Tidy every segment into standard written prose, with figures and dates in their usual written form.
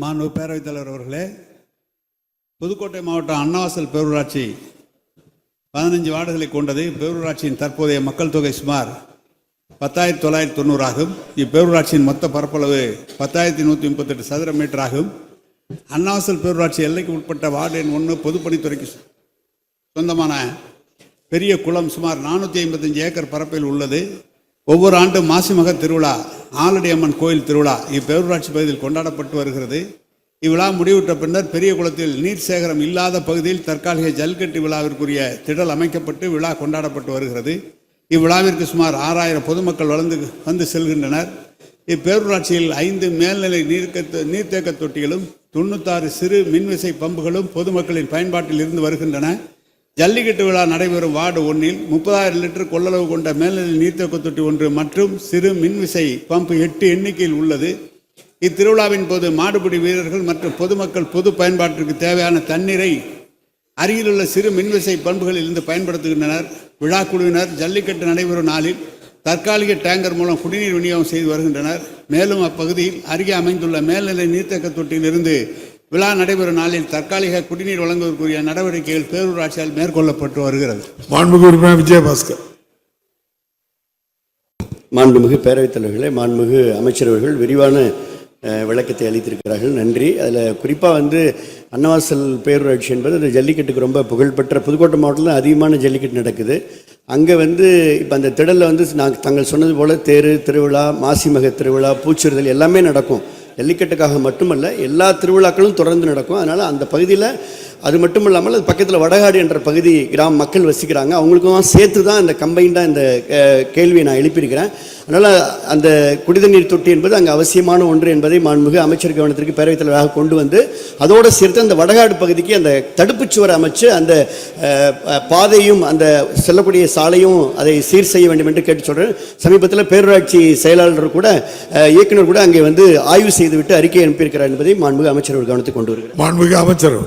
மாண்பு பேரவைத் தலைவர் அவர்களே, புதுக்கோட்டை மாவட்டம் அன்னவாசல் பேரூராட்சி 15 வார்டுகளை கொண்டது. பேரூராட்சியின் தற்போதைய மக்கள் தொகை சுமார் 10,990 ஆகும். இப்பேரூராட்சியின் மொத்த பரப்பளவு 10,138 சதுர மீட்டர் ஆகும். அன்னவாசல் பேரூராட்சி எல்லைக்கு உட்பட்ட வார்டு எண் 1 பொதுப்பணித்துறைக்கு சொந்தமான பெரிய குளம் சுமார் 455 ஏக்கர் பரப்பில் உள்ளது. ஒவ்வொரு ஆண்டும் மாசிமக திருவிழா, ஆலடியம்மன் கோயில் திருவிழா இப்பேரூராட்சி பகுதியில் கொண்டாடப்பட்டு வருகிறது. இவ்விழா முடிவுற்ற பின்னர் பெரிய குளத்தில் நீர் சேகரம் இல்லாத பகுதியில் தற்காலிக ஜல்கட்டு விழாவிற்குரிய திடல் அமைக்கப்பட்டு விழா கொண்டாடப்பட்டு வருகிறது. இவ்விழாவிற்கு சுமார் 6000 பொதுமக்கள் வந்து செல்கின்றனர். இப்பேரூராட்சியில் 5 மேல்நிலை நீர்த்தேக்க தொட்டிகளும் 96 சிறு மின்விசை பம்புகளும் பொதுமக்களின் பயன்பாட்டில் இருந்து வருகின்றன. ஜல்லிக்கட்டு விழா நடைபெறும் வார்டு 1 30,000 லிட்டர் கொள்ளளவு கொண்ட மேல்நிலை நீர்த்தேக்க தொட்டி 1 மற்றும் சிறு மின்விசை பம்பு 8 எண்ணிக்கையில் உள்ளது. இத்திருவிழாவின் போது மாடுபிடி வீரர்கள் மற்றும் பொதுமக்கள் பொது பயன்பாட்டிற்கு தேவையான தண்ணீரை அருகிலுள்ள சிறு மின்விசை பம்புகளில் இருந்து பயன்படுத்துகின்றனர். விழா குழுவினர் ஜல்லிக்கட்டு நடைபெறும் நாளில் தற்காலிக டேங்கர் மூலம் குடிநீர் விநியோகம் செய்து வருகின்றனர். மேலும் அப்பகுதியில் அருகே அமைந்துள்ள மேல்நிலை நீர்த்தேக்க தொட்டியிலிருந்து விழா நடைபெறும் நாளில் தற்காலிக குடிநீர் வழங்குவதற்குரிய நடவடிக்கைகள் பேரூராட்சியால் மேற்கொள்ளப்பட்டு வருகிறது. மாண்புமிகு உறுப்பினர் விஜயபாஸ்கர். மாண்புமிகு பேரவைத் தலைவர்களே, மாண்புமிகு அமைச்சரவர்கள் விரிவான விளக்கத்தை அளித்திருக்கிறார்கள், நன்றி. அதில் குறிப்பாக அன்னவாசல் பேரூராட்சி என்பது அந்த ஜல்லிக்கட்டுக்கு ரொம்ப புகழ்பெற்ற புதுக்கோட்டை மாவட்டத்தில் அதிகமான ஜல்லிக்கட்டு நடக்குது. அங்கே இப்போ அந்த திடலில் தாங்கள் சொன்னது போல் தேர் திருவிழா, மாசிமக திருவிழா, பூச்சிறுதல் எல்லாமே நடக்கும். ஜல்லிக்கட்டுக்காக மட்டுமல்ல, எல்லா திருவிழாக்களும் தொடர்ந்து நடக்கும். அதனால் அந்த பகுதியில் அது மட்டும் இல்லாமல் அது பக்கத்தில் வடகாடு என்ற பகுதி கிராம மக்கள் வசிக்கிறாங்க. அவங்களுக்கும் சேர்த்து தான் இந்த கம்பைண்டாக இந்த கேள்வியை நான் எழுப்பியிருக்கிறேன். அதனால் அந்த குடிநீர் தொட்டி என்பது அங்கே அவசியமான ஒன்று என்பதை மாண்புமிகு அமைச்சர் கவனத்திற்கு பேரவைத் தலைவராக கொண்டு வந்து அதோடு சேர்த்து அந்த வடகாடு பகுதிக்கு அந்த தடுப்புச் சுவர் அமைச்சு அந்த பாதையும் அந்த செல்லக்கூடிய சாலையும் அதை சீர் செய்ய வேண்டும் என்று கேட்டு சொல்கிறேன். சமீபத்தில் பேரூராட்சி செயலாளர் கூட இயக்குனர் கூட அங்கே ஆய்வு செய்துவிட்டு அறிக்கை அனுப்பியிருக்கிறார் என்பதை மாண்புமிகு அமைச்சர் கவனத்துக்கு கொண்டு வருகிறார். மாண்புமிகு அமைச்சர்.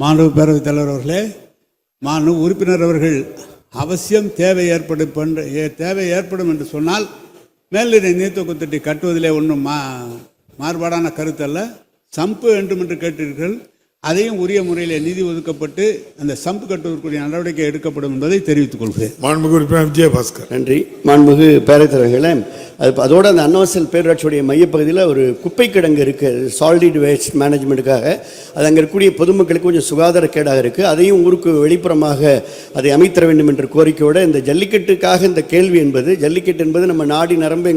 மாண்பு பேரவைத் தலைவர் அவர்களே, மாண்பு உறுப்பினர் அவர்கள் அவசியம் தேவை ஏற்படும் என்று சொன்னால் மேல்நிலை நீர்த்தேக்க தொட்டி கட்டுவதிலே ஒன்றும் மாறுபாடான கருத்தல்ல. சம்பு வேண்டும் என்று கேட்டீர்கள். அதையும் உரிய முறையிலே நிதி ஒதுக்கப்பட்டு அந்த சம்பு கட்டுவதற்குரிய நடவடிக்கை எடுக்கப்படும் என்பதை தெரிவித்துக் கொள்கிறேன். மாண்புமிகு உறுப்பினர் விஜயபாஸ்கர். நன்றி. மாண்புமிகு பேரவைத் தலைவர்களே, அதோட அந்த அன்னவாசல் பேரூராட்சியுடைய மையப்பகுதியில் ஒரு குப்பை கிடங்கு இருக்குது, சாலிட் வேஸ்ட் மேனேஜ்மெண்ட்டுக்காக. அது அங்கே இருக்கக்கூடிய பொதுமக்களுக்கு கொஞ்சம் சுகாதாரக்கேடாக இருக்குது. அதையும் ஊருக்கு வெளிப்புறமாக அதை அமைத்தர வேண்டும் என்ற கோரிக்கையோடு இந்த ஜல்லிக்கட்டுக்காக இந்த கேள்வி ஜல்லிக்கட்டு என்பது நம்ம நாடி நரம்பு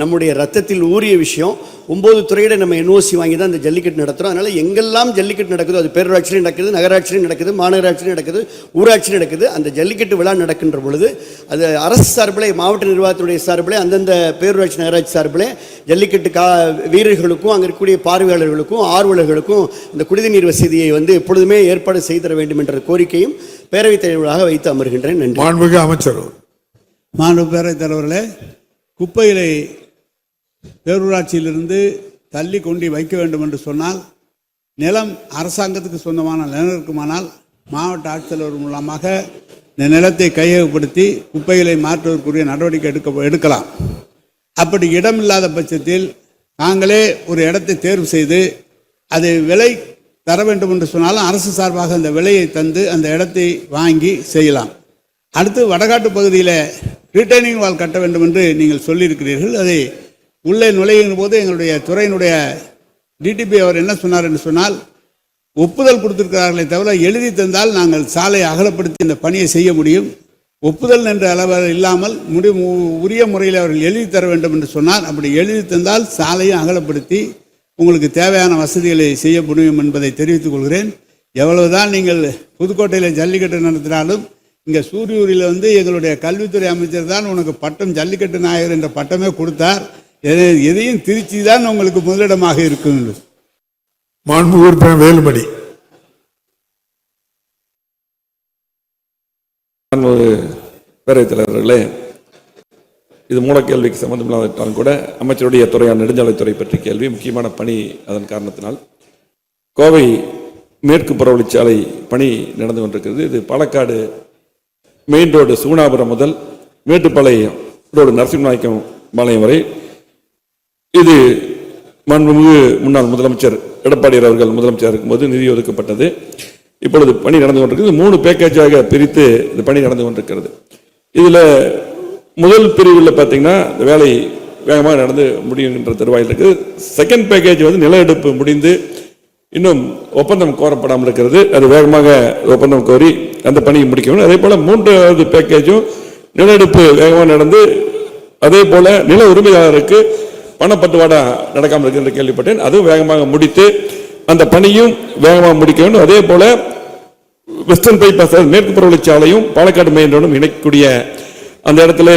நம்முடைய ரத்தத்தில் ஊறிய விஷயம். 9 துறையிட நம்ம என்ஓசி வாங்கி தான் இந்த ஜல்லிக்கட்டு நடத்துகிறோம். அதனால் எங்கெல்லாம் ஜல்லிக்கட்டு நடக்குதோ, அது பேரூராட்சியிலும் நடக்குது, நகராட்சியிலும் நடக்குது, மாநகராட்சியிலும் நடக்குது, ஊராட்சியும் நடக்குது. அந்த ஜல்லிக்கட்டு விழா நடக்கின்ற பொழுது அது அரசு சார்பிலே, மாவட்ட நிர்வாகத்துடைய சார்பிலே, அந்தந்த பேரூராட்சி நகராட்சி சார்பிலே ஜல்லிக்கட்டு வீரர்களுக்கும் அங்கே இருக்கக்கூடிய பார்வையாளர்களுக்கும் ஆர்வலர்களுக்கும் இந்த குடிநீர் வசதியை எப்பொழுதுமே ஏற்பாடு செய்தர வேண்டும் என்ற கோரிக்கையும் பேரவைத் தலைவராக வைத்து அமர்கின்றேன். நன்றி. மாண்புமிகு அமைச்சர். மாண்பு பேரவைத் தலைவர்களே, குப்பைகளை பேரூராட்சியிலிருந்து தள்ளி கொண்டு வைக்க வேண்டும் என்று சொன்னால் நிலம் அரசாங்கத்துக்கு சொந்தமான நிலம் இருக்குமானால் மாவட்ட ஆட்சித்தலைவர் மூலமாக இந்த நிலத்தை கையகப்படுத்தி குப்பைகளை மாற்றுவதற்குரிய நடவடிக்கை எடுக்கலாம். அப்படி இடம் இல்லாத பட்சத்தில் நாங்களே ஒரு இடத்தை தேர்வு செய்து அது விலை தர வேண்டும் என்று சொன்னாலும் அரசு சார்பாக அந்த விலையை தந்து அந்த இடத்தை வாங்கி செய்யலாம். அடுத்து வடகாட்டு பகுதியில் ரிட்டைனிங் வால் கட்ட வேண்டும் என்று நீங்கள் சொல்லியிருக்கிறீர்கள். அதை உள்ளே நுழையும் போது எங்களுடைய துறையினுடைய டிடிபி அவர் என்ன சொன்னார் என்று சொன்னால், ஒப்புதல் கொடுத்திருக்கிறார்களே தவிர எழுதி தந்தால் நாங்கள் சாலையை அகலப்படுத்தி இந்த பணியை செய்ய முடியும். ஒப்புதல் என்ற அளவில் இல்லாமல் உரிய முறையில் அவர்கள் எழுதி தர வேண்டும் என்று சொன்னார். அப்படி எழுதி தந்தால் சாலையை அகலப்படுத்தி உங்களுக்கு தேவையான வசதிகளை செய்ய முடியும் என்பதை தெரிவித்துக் கொள்கிறேன். எவ்வளவுதான் நீங்கள் புதுக்கோட்டையில் ஜல்லிக்கட்டு நடத்தினாலும் இங்கே சூரியூரில் எங்களுடைய கல்வித்துறை அமைச்சர் தான் உனக்கு பட்டம் ஜல்லிக்கட்டு நாயகர் என்ற பட்டமே கொடுத்தார். எதையும் திருச்சி தான் உங்களுக்கு முதலிடமாக இருக்கும். மாண்புமிகு உறுப்பினர் வேலுமணி. பேரவைத் தலைவர்களே, இது மூலக்கேள்விக்கு சம்பந்தமில்லாவிட்டாலும் கூட அமைச்சருடைய துறையான நெடுஞ்சாலைத்துறை பற்றி கேள்வி, முக்கியமான பணி. அதன் காரணத்தினால் கோவை மேற்கு புறவழிச்சாலை பணி நடந்து கொண்டிருக்கிறது. இது பாலக்காடு மெயின் ரோடு சூனாபுரம் முதல் மேட்டுப்பாளையம் ரோடு நரசிம்மநாயக்கம் பாளையம் வரை இது மாண்புமிகு முன்னாள் முதலமைச்சர் எடப்பாடியார் அவர்கள் முதலமைச்சர் இருக்கும்போது நிதி ஒதுக்கப்பட்டது. இப்பொழுது பணி நடந்து கொண்டிருக்கிறது. 3 பேக்கேஜாக பிரித்து இந்த பணி நடந்து கொண்டிருக்கிறது. இதில் முதல் பிரிவில் பார்த்தீங்கன்னா இந்த வேலை வேகமாக நடந்து முடியுன்ற தருவாயில் இருக்குது. செகண்ட் பேக்கேஜ் வந்து நில எடுப்பு முடிந்து இன்னும் ஒப்பந்தம் கோரப்படாமல் இருக்கிறது. அது வேகமாக ஒப்பந்தம் கோரி அந்த பணியை முடிக்கணும். அதே போல் 3வது பேக்கேஜும் நில எடுப்பு வேகமாக நடந்து அதே போல நில உரிமையாளருக்கு பணப்பட்டுவாடா நடக்காமல் இருக்கு என்று கேள்விப்பட்டேன். அதுவும் வேகமாக முடித்து அந்த பணியும் வேகமாக முடிக்க வேண்டும். அதே போல வெஸ்டர்ன் பைபாஸ் மேற்கு புறவழிச்சாலையும் பாலக்காடு மெயின் ரோடும் இணைக்கக்கூடிய அந்த இடத்துல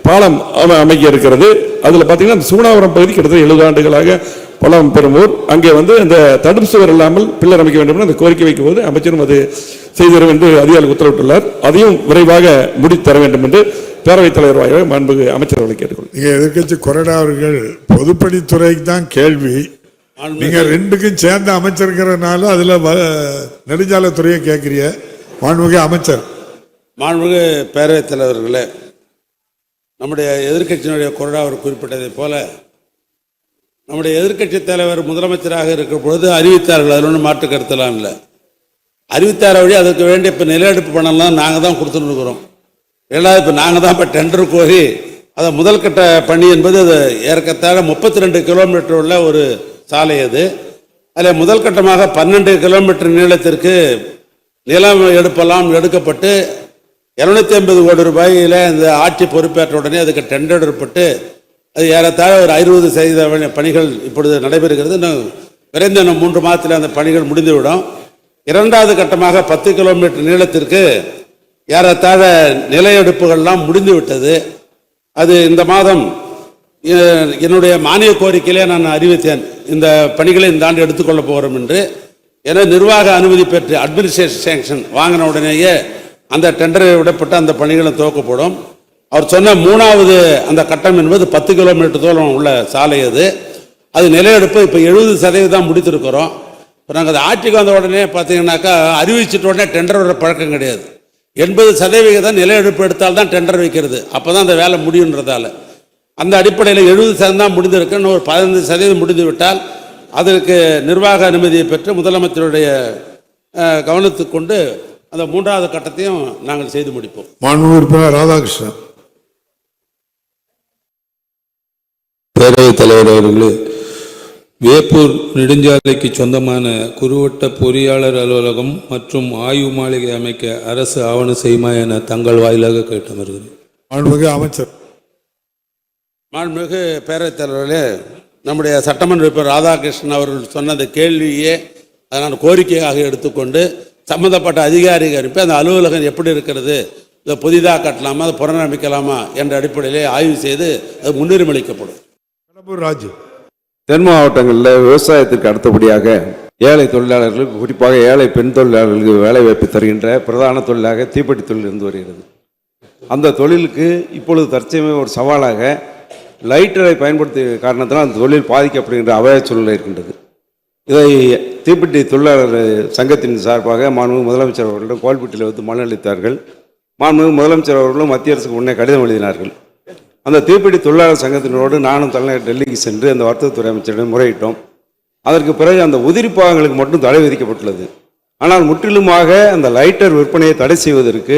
பாலம் அமைக்க இருக்கிறது. அதில் பார்த்தீங்கன்னா அந்த சூனாவரம் பகுதி கிட்டத்தட்ட 70 ஆண்டுகளாக பலம் பெறும் ஊர். அங்கே வந்து அந்த தடுப்பு சுவர் இல்லாமல் பில்லர் அமைக்க வேண்டும் என்று அந்த கோரிக்கை வைக்கும் போது அமைச்சரும் அது செய்து தரும் என்று அதிகாரிகள் உத்தரவிட்டுள்ளார். அதையும் விரைவாக முடித்து தர வேண்டும் என்று பேரவைத் தலைவர் வாயிலாக மாண்புமிகு அமைச்சர் அவர்களை கேட்டுக்கொள்கிறேன். நீங்க எதிர்க்கட்சி கொறடா அவர்கள் பொதுப்பணித்துறைக்கு தான் கேள்வி, நீங்க ரெண்டுக்கும் சேர்ந்து அமைச்சருங்கிறதுனால அதுல நெடுஞ்சாலைத்துறையை கேட்கிறீங்க. மாண்புமிகு அமைச்சர். மாண்புமிகு பேரவைத் தலைவர்களே, நம்முடைய எதிர்க்கட்சியினுடைய கொறடா அவர் குறிப்பிட்டதை போல நம்முடைய எதிர்க்கட்சி தலைவர் முதலமைச்சராக இருக்கிற பொழுது அறிவித்தார்கள். அதில் ஒன்றும் மாற்று கருத்தெல்லாம் இல்லை. அறிவித்தார வழி அதுக்கு வேண்டிய இப்போ நில எடுப்பு பணம்லாம் நாங்கள் தான் கொடுத்துட்டு இருக்கிறோம். ரெண்டாவது இப்போ நாங்கள் தான் இப்போ டெண்டர் கோரி அதை முதல் கட்ட பணி என்பது அது ஏற்கத்தாழ 32 கிலோமீட்டர் உள்ள ஒரு சாலை. அது அதில் முதல் கட்டமாக 12 கிலோமீட்டர் நீளத்திற்கு நிலம் எடுப்பெல்லாம் எடுக்கப்பட்டு 250 கோடி ரூபாயில் இந்த ஆட்சி பொறுப்பேற்ற உடனே அதுக்கு டெண்டர் எடுப்பட்டு அது ஏறத்தாழ ஒரு 60% பணிகள் இப்பொழுது நடைபெறுகிறது. இன்னும் விரைந்த 3 மாதத்தில் அந்த பணிகள் முடிந்துவிடும். இரண்டாவது கட்டமாக 10 கிலோமீட்டர் நீளத்திற்கு ஏறத்தாழ நில எடுப்புகள்லாம் முடிந்து விட்டது. அது இந்த மாதம் என்னுடைய மானிய கோரிக்கையிலே நான் அறிவித்தேன், இந்த பணிகளை இந்த ஆண்டு எடுத்துக்கொள்ள போகிறோம் என்று. என நிர்வாக அனுமதி பெற்று அட்மினிஸ்ட்ரேஷன் சேங்ஷன் வாங்கின உடனேயே அந்த டெண்டரை விடப்பட்டு அந்த பணிகளும் துவக்கப்படும். அவர் சொன்ன 3வது அந்த கட்டம் என்பது 10 கிலோமீட்டர் தூரம் உள்ள சாலை. அது நில எடுப்பு இப்போ 70% முடித்திருக்கிறோம். இப்போ நாங்கள் அது ஆட்சிக்கு வந்த உடனே பார்த்தீங்கன்னாக்கா அறிவிச்சிட்ட உடனே டெண்டர் வர பழக்கம் கிடையாது. 80% நில எடுப்பு எடுத்தால் தான் டெண்டர் வைக்கிறது. அப்போ தான் அந்த வேலை முடியுன்றதால அந்த அடிப்படையில் 70% தான் முடிந்திருக்கு. இன்னும் ஒரு 15% முடிந்து விட்டால் அதற்கு நிர்வாக அனுமதியை பெற்று முதலமைச்சருடைய கவனத்துக்கு கொண்டு அந்த 3வது கட்டத்தையும் நாங்கள் செய்து முடிப்போம். மாண்புமிகு உறுப்பினர் ராதாகிருஷ்ணன். பேரவைத் தலைவர் அவர்களே, வேப்பூர் நெடுஞ்சாலைக்கு சொந்தமான குறுவட்ட பொறியாளர் அலுவலகம் மற்றும் ஆய்வு மாளிகை அமைக்க அரசு ஆவணம் செய்யுமா என தங்கள் வாயிலாக கேட்டு வருகிறேன். மாண்புமிகு அமைச்சர். மாண்புமிகு பேரவைத் தலைவர்களே, நம்முடைய சட்டமன்ற உறுப்பினர் ராதாகிருஷ்ணன் அவர்கள் சொன்ன அந்த கேள்வியே அதை நான் கோரிக்கையாக எடுத்துக்கொண்டு சம்பந்தப்பட்ட அதிகாரிகள் அனுப்பி அந்த அலுவலகம் எப்படி இருக்கிறது, இதை புதிதாக கட்டலாமா, அதை புனரமைக்கலாமா என்ற அடிப்படையிலே ஆய்வு செய்து அது முன்னுரிமை அளிக்கப்படும். ராஜு. தென் மாவட்டங்களில் விவசாயத்திற்கு அடுத்தபடியாக ஏழை தொழிலாளர்களுக்கு, குறிப்பாக ஏழை பெண் தொழிலாளர்களுக்கு வேலை வாய்ப்பு தருகின்ற பிரதான தொழிலாக தீப்பெட்டி தொழில் இருந்து வருகிறது. அந்த தொழிலுக்கு இப்பொழுது தற்சமயம் ஒரு சவாலாக லைட்டரை பயன்படுத்திய காரணத்தினால் அந்த தொழில் பாதிக்கப்படுகின்ற அபாய சூழ்நிலை இருக்கின்றது. இதை தீப்பெட்டி தொழிலாளர் சங்கத்தின் சார்பாக மாண்புமிகு முதலமைச்சர் அவர்களிடம் கோல்பட்டியில் வந்து மனு அளித்தார்கள். மாண்புமிகு முதலமைச்சர் அவர்களும் மத்திய அரசுக்கு முன்னே கடிதம் எழுதினார்கள். அந்த தீப்பெட்டி தொழிலாளர் சங்கத்தினரோடு நானும் தலைநகர் டெல்லிக்கு சென்று அந்த வர்த்தகத்துறை அமைச்சரிடம் முறையிட்டோம். அதற்கு பிறகு அந்த உதிரி பாகங்களுக்கு மட்டும் தடை விதிக்கப்பட்டுள்ளது. ஆனால் முற்றிலுமாக அந்த லைட்டர் விற்பனையை தடை செய்வதற்கு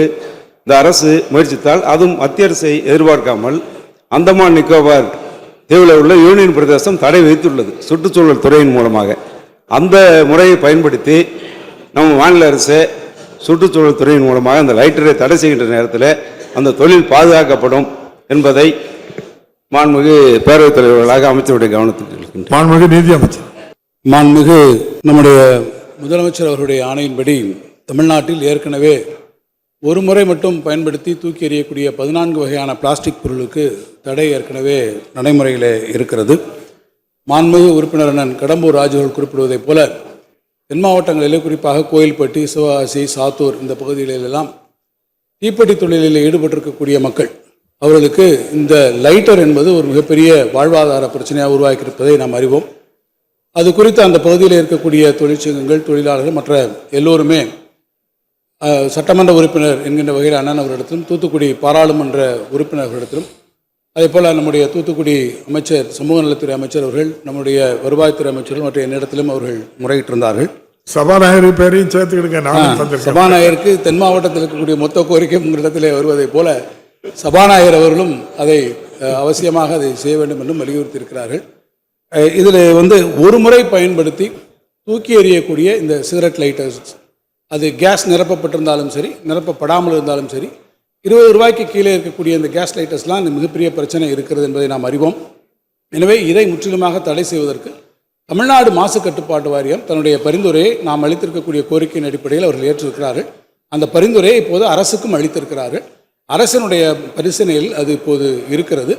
இந்த அரசு முயற்சித்தால் அதுவும் மத்திய அரசை எதிர்பார்க்காமல் அந்தமான் நிக்கோபார் தீவில் உள்ள யூனியன் பிரதேசம் தடை விதித்துள்ளது சுற்றுச்சூழல் துறையின் மூலமாக. அந்த முறையை பயன்படுத்தி நம்ம மாநில அரசு சுற்றுச்சூழல் துறையின் மூலமாக அந்த லைட்டரை தடை செய்கின்ற நேரத்தில் அந்த தொழில் பாதுகாக்கப்படும் என்பதை மாண்புமிகு பேரவைத் தலைவர்களாக அமைச்சருடைய கவனத்துக்கு. மாண்புமிகு நீதி அமைச்சர். மாண்புமிகு நம்முடைய முதலமைச்சர் அவருடைய ஆணையின்படி தமிழ்நாட்டில் ஏற்கனவே ஒரு முறை மட்டும் பயன்படுத்தி தூக்கி எறியக்கூடிய 14 வகையான பிளாஸ்டிக் பொருளுக்கு தடை ஏற்கனவே நடைமுறையில் இருக்கிறது. மாண்புமிகு உறுப்பினர் அண்ணன் கடம்பூர் ராஜு அவர்கள் குறிப்பிடுவதைப் போல தென் மாவட்டங்களிலே குறிப்பாக கோயில்பட்டி, சிவகாசி, சாத்தூர் இந்த பகுதிகளிலெல்லாம் தீப்பெட்டி தொழிலில் ஈடுபட்டிருக்கக்கூடிய மக்கள் அவர்களுக்கு இந்த லைட்டர் என்பது ஒரு மிகப்பெரிய வாழ்வாதார பிரச்சனையாக உருவாக்கியிருப்பதை நாம் அறிவோம். அது குறித்து அந்த பகுதியில் இருக்கக்கூடிய தொழிற்சங்கங்கள், தொழிலாளர்கள், மற்ற எல்லோருமே சட்டமன்ற உறுப்பினர் என்கின்ற வகையில் அண்ணன் அவர்களிடத்திலும், தூத்துக்குடி பாராளுமன்ற உறுப்பினர்களிடத்திலும் அதே போல் நம்முடைய தூத்துக்குடி அமைச்சர் சமூக நலத்துறை அமைச்சர் அவர்கள், நம்முடைய வருவாய்த்துறை அமைச்சர்கள் மற்றும் என்னிடத்திலும் அவர்கள் முறையிட்டிருந்தார்கள். சபாநாயகர் பேரையும் சேர்த்துக்கிடுங்க. நானும் தந்திருக்கேன். சபாநாயகருக்கு தென் மாவட்டத்தில் இருக்கக்கூடிய மொத்த கோரிக்கை உங்களிடத்தில் வருவதைப் போல சபாநாயகர் அவர்களும் அதை அவசியமாக அதை செய்ய வேண்டும் என்றும் வலியுறுத்தி இருக்கிறார்கள். இதில் ஒரு முறை பயன்படுத்தி தூக்கி எறியக்கூடிய இந்த சிகரெட் லைட்டர்ஸ், அது கேஸ் நிரப்பப்பட்டிருந்தாலும் சரி நிரப்பப்படாமல் இருந்தாலும் சரி, 20 ரூபாய்க்கு கீழே இருக்கக்கூடிய இந்த கேஸ் லைட்டர்ஸ்லாம் மிகப்பெரிய பிரச்சனை இருக்கிறது என்பதை நாம் அறிவோம். எனவே இதை முற்றிலுமாக தடை செய்வதற்கு தமிழ்நாடு மாசு கட்டுப்பாட்டு வாரியம் தன்னுடைய பரிந்துரையை நாம் அளித்திருக்கக்கூடிய கோரிக்கையின் அடிப்படையில் அவர்கள் ஏற்றிருக்கிறார்கள். அந்த பரிந்துரையை இப்போது அரசுக்கும் அளித்திருக்கிறார்கள். அரசினுடைய பரிசீலனையில் அது இப்போது இருக்கிறது.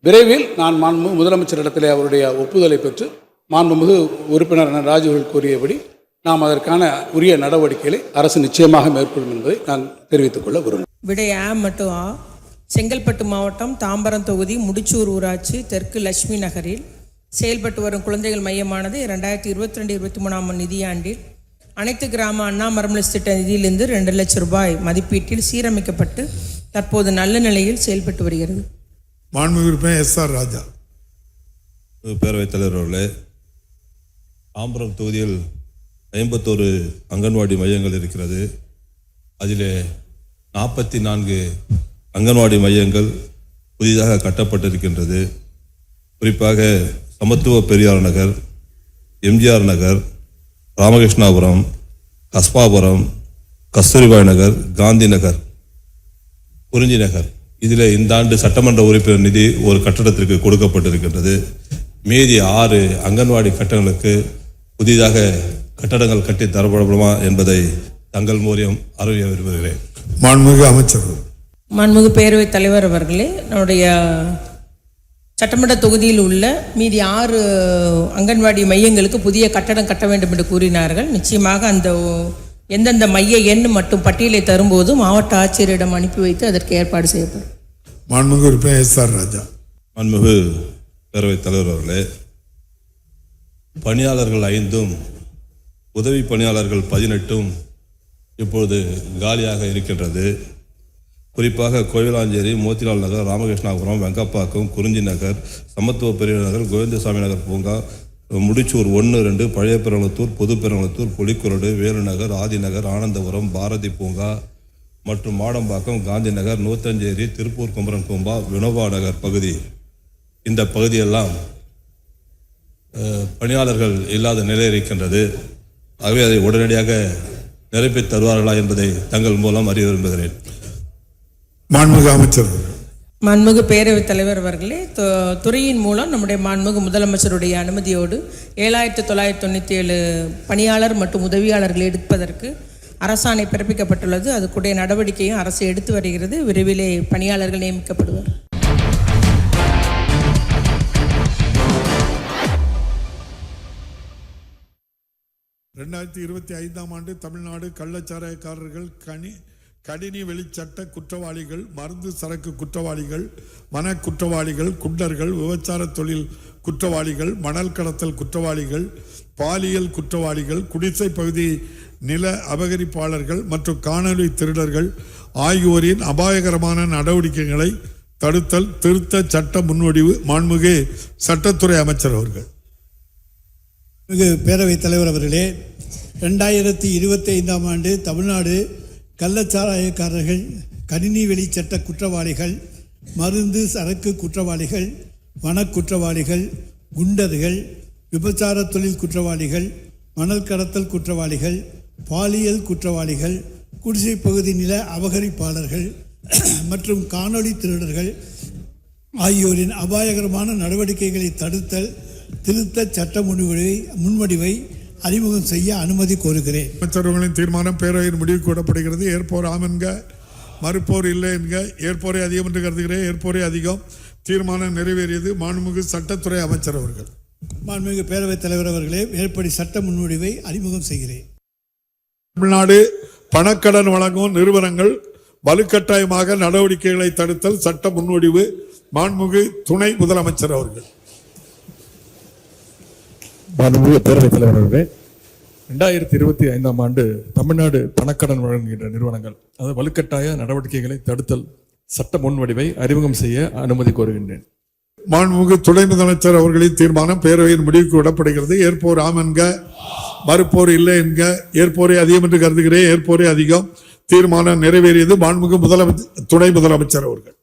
விரைவில் நான் மாண்புமிகு முதலமைச்சரிடத்திலே அவருடைய ஒப்புதலை பெற்று மாண்புமிகு உறுப்பினர் ராஜு அவர்கள் கூறியபடி நாம் அதற்கான உரிய நடவடிக்கைகளை அரசு நிச்சயமாக மேற்கொள்ளும் என்பதை நான் தெரிவித்துக் கொள்ள விரும்புகிறேன். விடை ஆ மற்றும் ஆ. செங்கல்பட்டு மாவட்டம் தாம்பரம் தொகுதி முடிச்சூர் ஊராட்சி தெற்கு லட்சுமி நகரில் செயல்பட்டு வரும் குழந்தைகள் மையமானது 2022-23 நிதியாண்டில் அனைத்து கிராம அண்ணா மரம்லஸ் திட்ட நிதியிலிருந்து 2 லட்சம் ரூபாய் மதிப்பீட்டில் சீரமைக்கப்பட்டு தற்போது நல்ல நிலையில் செயல்பட்டு வருகிறது. மாண்புமிகு உறுப்பினர் எஸ்.ஆர். ராஜா. பேரவைத் தலைவர் அவர்களே, தாம்பரம் தொகுதியில் 51 அங்கன்வாடி மையங்கள் இருக்கிறது. அதில் 44 அங்கன்வாடி மையங்கள் புதிதாக கட்டப்பட்டிருக்கின்றது. குறிப்பாக சமத்துவ பெரியார் நகர், எம்ஜிஆர் நகர், ராமகிருஷ்ணாபுரம், கஸ்பாபுரம், கஸ்தூரிபாய் நகர், காந்தி நகர், குறிஞ்சி நகர், இதில் இந்த ஆண்டு சட்டமன்ற உறுப்பினர் நிதி ஒரு கட்டடத்திற்கு கொடுக்கப்பட்டிருக்கின்றது. மீதி 6 அங்கன்வாடி கட்டடங்களுக்கு புதிதாக கட்டடங்கள் கட்டி தரப்படுமா என்பதை தங்கள் மூலியம் அறிய விரும்புகிறேன். மாண்புமிகு அமைச்சர். மாண்புமிகு பேரவைத் தலைவர் அவர்களே, நம்முடைய சட்டமன்ற தொகுதியில் உள்ள மீதி 6 அங்கன்வாடி மையங்களுக்கு புதிய கட்டடம் கட்ட வேண்டும் என்று கூறினார்கள். நிச்சயமாக அந்த எந்தெந்த மைய எண் மற்றும் பட்டியலை தரும்போது மாவட்ட ஆட்சியரிடம் அனுப்பி வைத்து அதற்கு ஏற்பாடு செய்யப்படும். மாண்புமிகு உறுப்பினர் எஸ்.ஆர். ராஜா. மாண்புமிகு பேரவைத் தலைவர் அவர்களே, பணியாளர்கள் 5 உதவி பணியாளர்கள் 18 இப்பொழுது காலியாக இருக்கின்றது. குறிப்பாக கோவிலாஞ்சேரி, மோத்திலால் நகர், ராமகிருஷ்ணாபுரம், வெங்கப்பாக்கம், குறிஞ்சி நகர், சமத்துவ பெரியார் நகர், கோவிந்தசாமி நகர் பூங்கா, முடிச்சூர் 1, 2, பழைய பெருங்குளத்தூர், புது பெருங்குளத்தூர், புலிக்குரடு, வேலுநகர், ஆதிநகர், ஆனந்தபுரம், பாரதி பூங்கா மற்றும் மாடம்பாக்கம், காந்தி நகர், நூத்தஞ்சேரி, திருப்பூர் குமரன் பூங்கா, வினோபா நகர் பகுதி, இந்த பகுதியெல்லாம் பணியாளர்கள் இல்லாத நிலை இருக்கின்றது. ஆகவே அதை உடனடியாக நிரப்பி தருவார்களா என்பதை தங்கள் மூலம் அறிய விரும்புகிறேன். மாண்புமிகு அமைச்சர். மாண்புமிகு பேரவைத் தலைவர் அவர்களே, துறையின் மூலம் நம்முடைய மாண்புமிகு முதலமைச்சருடைய அனுமதியோடு 7997 பணியாளர் மற்றும் உதவியாளர்கள் எடுப்பதற்கு அரசாணை பிறப்பிக்கப்பட்டுள்ளது. அதுக்குடைய நடவடிக்கையும் அரசு எடுத்து வருகிறது. விரைவிலே பணியாளர்கள் நியமிக்கப்படுவார். ஆண்டு தமிழ்நாடு கள்ளச்சாராயக்காரர்கள், கடினி வெளிச்சட்ட குற்றவாளிகள், மருந்து சரக்கு குற்றவாளிகள், வன குற்றவாளிகள், குண்டர்கள், விபச்சார தொழில் குற்றவாளிகள், மணல் கடத்தல் குற்றவாளிகள், பாலியல் குற்றவாளிகள், குடிசை பகுதி நில அபகரிப்பாளர்கள் மற்றும் காணொலி திருடர்கள் ஆகியோரின் அபாயகரமான நடவடிக்கைகளை தடுத்தல் திருத்த சட்ட முன்வடிவு மாண்புமிகு சட்டத்துறை அமைச்சர் அவர்கள். பேரவைத் தலைவர் அவர்களே, 2025 ஆண்டு தமிழ்நாடு கள்ளச்சாராயக்காரர்கள், கணினி வெளிச்சட்ட குற்றவாளிகள், மருந்து சரக்கு குற்றவாளிகள், வனக்குற்றவாளிகள், குண்டர்கள், விபச்சார தொழில் குற்றவாளிகள், மணல் கடத்தல் குற்றவாளிகள், பாலியல் குற்றவாளிகள், குடிசை பகுதி நில அபகரிப்பாளர்கள் மற்றும் காணொளி திருடர்கள் ஆகியோரின் அபாயகரமான நடவடிக்கைகளை தடுத்தல் திருத்த சட்ட முன்வடிவை அறிமுகம் செய்ய அனுமதி கோருகிறேன். அமைச்சர்களின் தீர்மானம் பேரவையின் முடிவுக்கு விடப்படுகிறது. ஏற்போர் ஆம் என்க, மறுப்போர் இல்லை என்க. ஏற்போரே அதிகம் என்று கருதுகிறேன். ஏற்போரே அதிகம். தீர்மானம் நிறைவேறியது. மாண்புமிகு சட்டத்துறை அமைச்சர் அவர்கள். மாண்புமிகு பேரவைத் தலைவர் அவர்களே, மேற்படி சட்ட முன்வடிவை அறிமுகம் செய்கிறேன். தமிழ்நாடு பணக்கடன் வழங்கும் நிறுவனங்கள் வலுக்கட்டாயமாக நடவடிக்கைகளை தடுத்தல் சட்ட முன்வடிவு மாண்புமிகு துணை முதலமைச்சர் அவர்கள். மாண்புமிகு பேரவைத் தலைவர் அவர்களே, 2025 ஆண்டு தமிழ்நாடு பணக்கடன் வழங்குகின்ற நிறுவனங்கள், அதாவது வலுக்கட்டாய நடவடிக்கைகளை தடுத்தல் சட்ட முன்வடிவை அறிமுகம் செய்ய அனுமதி கோருகின்றேன். மாண்புமிகு துணை முதலமைச்சர் அவர்களின் தீர்மானம் பேரவையின் முடிவுக்கு விடப்படுகிறது. ஏற்போர் ஆம் என்க, மறுப்போர் இல்லை என்க. ஏற்போரே அதிகம் என்று கருதுகிறேன். ஏற்போரே அதிகம். தீர்மானம் நிறைவேறியது. மாண்புமிகு துணை முதலமைச்சர் அவர்கள்.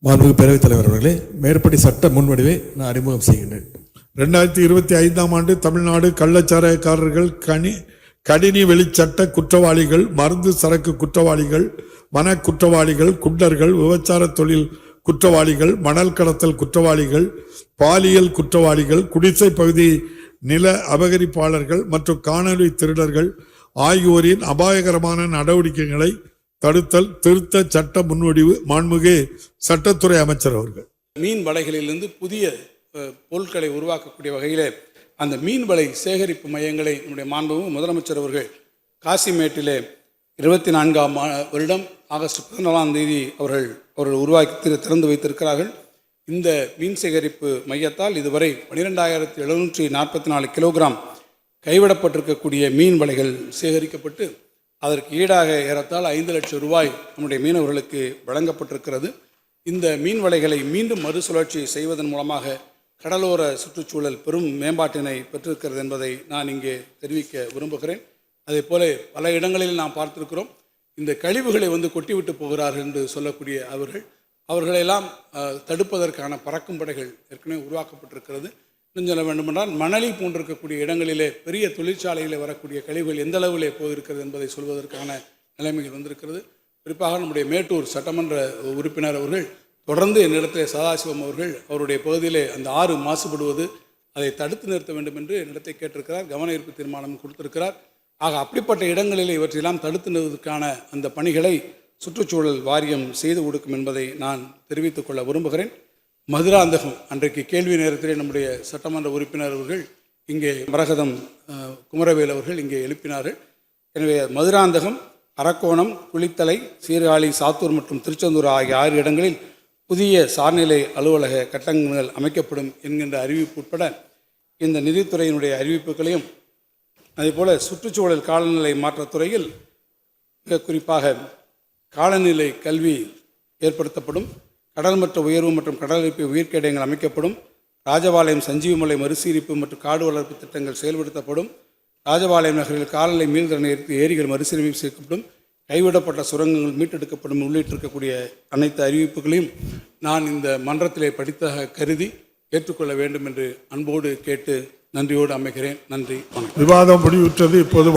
மாண்புமிகு பேரவைத் தலைவர் அவர்களே, மேற்படி சட்ட முன்வடிவை நான் அறிமுகம் செய்கின்றேன். 2025 ஆண்டு தமிழ்நாடு கள்ளச்சாராயக்காரர்கள், கணினி வெளிச்சட்ட குற்றவாளிகள், மருந்து சரக்கு குற்றவாளிகள், வன குற்றவாளிகள், குண்டர்கள், விபச்சார தொழில் குற்றவாளிகள், மணல் கடத்தல் குற்றவாளிகள், பாலியல் குற்றவாளிகள், குடிசை பகுதி நில அபகரிப்பாளர்கள் மற்றும் காணொலி திருடர்கள் ஆகியோரின் அபாயகரமான நடவடிக்கைகளை தடுத்தல் திருத்த சட்ட முன்வடிவு மாண்புமிகு சட்டத்துறை அமைச்சர் அவர்கள். மீன் வலைகளிலிருந்து புதிய பொருட்களை உருவாக்கக்கூடிய வகையில் அந்த மீன் வலை சேகரிப்பு மையங்களை நம்முடைய மாண்புமிகு முதலமைச்சர் அவர்கள் காசிமேட்டிலே 24ஆம் வருடம் ஆகஸ்ட் 14ஆம் தேதி அவர்கள் உருவாக்கி திறந்து வைத்திருக்கிறார்கள். இந்த மீன் சேகரிப்பு மையத்தால் இதுவரை 12,744 கிலோகிராம் கைவிடப்பட்டிருக்கக்கூடிய மீன் வலைகள் சேகரிக்கப்பட்டு அதற்கு ஈடாக ஏறத்தாழ 5 லட்சம் ரூபாய் நம்முடைய மீனவர்களுக்கு வழங்கப்பட்டிருக்கிறது. இந்த மீன் வலைகளை மீண்டும் மறுசுழற்சி செய்வதன் மூலமாக கடலோர சுற்றுச்சூழல் பெரும் மேம்பாட்டினை பெற்றிருக்கிறது என்பதை நான் இங்கே தெரிவிக்க விரும்புகிறேன். அதே போல பல இடங்களில் நாம் பார்த்திருக்கிறோம், இந்த கழிவுகளை கொட்டிவிட்டு போகிறார்கள் என்று சொல்லக்கூடிய அவர்களெல்லாம் தடுப்பதற்கான பறக்கும் படைகள் ஏற்கனவே உருவாக்கப்பட்டிருக்கிறது. இன்னும் சொல்ல வேண்டுமென்றால் மணலி போன்றிருக்கக்கூடிய இடங்களிலே பெரிய தொழிற்சாலையிலே வரக்கூடிய கழிவுகள் எந்த அளவிலே போயிருக்கிறது என்பதை சொல்வதற்கான நிலைமைகள் வந்திருக்கிறது. குறிப்பாக நம்முடைய மேட்டூர் சட்டமன்ற உறுப்பினர் அவர்கள் தொடர்ந்து என்னிடத்தில் சதாசிவம் அவர்கள் அவருடைய பகுதியிலே அந்த ஆறு மாசுபடுவது அதை தடுத்து நிறுத்த வேண்டும் என்று என்னிடத்தை கேட்டிருக்கிறார். கவன ஈர்ப்பு தீர்மானம் கொடுத்திருக்கிறார். ஆக அப்படிப்பட்ட இடங்களில் இவற்றையெல்லாம் தடுத்து நிறுவதற்கான அந்த பணிகளை சுற்றுச்சூழல் வாரியம் செய்து கொடுக்கும் என்பதை நான் தெரிவித்துக் கொள்ள விரும்புகிறேன். மதுராந்தகம் அன்றைக்கு கேள்வி நேரத்திலே நம்முடைய சட்டமன்ற உறுப்பினர் அவர்கள் இங்கே மரகதம் குமரவேல் அவர்கள் இங்கே எழுப்பினார்கள். எனவே மதுராந்தகம், அரக்கோணம், குளித்தலை, சீர்காழி, சாத்தூர் மற்றும் திருச்செந்தூர் ஆகிய 6 இடங்களில் புதிய சார்நிலை அலுவலக கட்டடங்கள் அமைக்கப்படும் என்கின்ற அறிவிப்பு உட்பட இந்த நிதித்துறையினுடைய அறிவிப்புகளையும் அதேபோல் சுற்றுச்சூழல் காலநிலை மாற்றத்துறையில் மிக குறிப்பாக காலநிலை கல்வி ஏற்படுத்தப்படும், கடல் மட்ட உயர்வு மற்றும் கடலரிப்பு உயிர்க்கேடயங்கள் அமைக்கப்படும், ராஜபாளையம் சஞ்சீவமலை மறுசீரிப்பு மற்றும் காடு வளர்ப்பு திட்டங்கள் செயல்படுத்தப்படும், ராஜபாளையம் நகரில் காலநிலை மீள்திறனை ஏரிகள் மறுசீரமைப்பு செய்யப்படும், கைவிடப்பட்ட சுரங்கங்கள் மீட்டெடுக்கப்படும் உள்ளிட்டிருக்கக்கூடிய அனைத்து அறிவிப்புகளையும் நான் இந்த மன்றத்திலே படித்தாக கருதி ஏற்றுக்கொள்ள வேண்டும் என்று அன்போடு கேட்டு நன்றியோடு அமைகிறேன். நன்றி, வணக்கம். விவாதம் முடிவுற்றது. இப்போது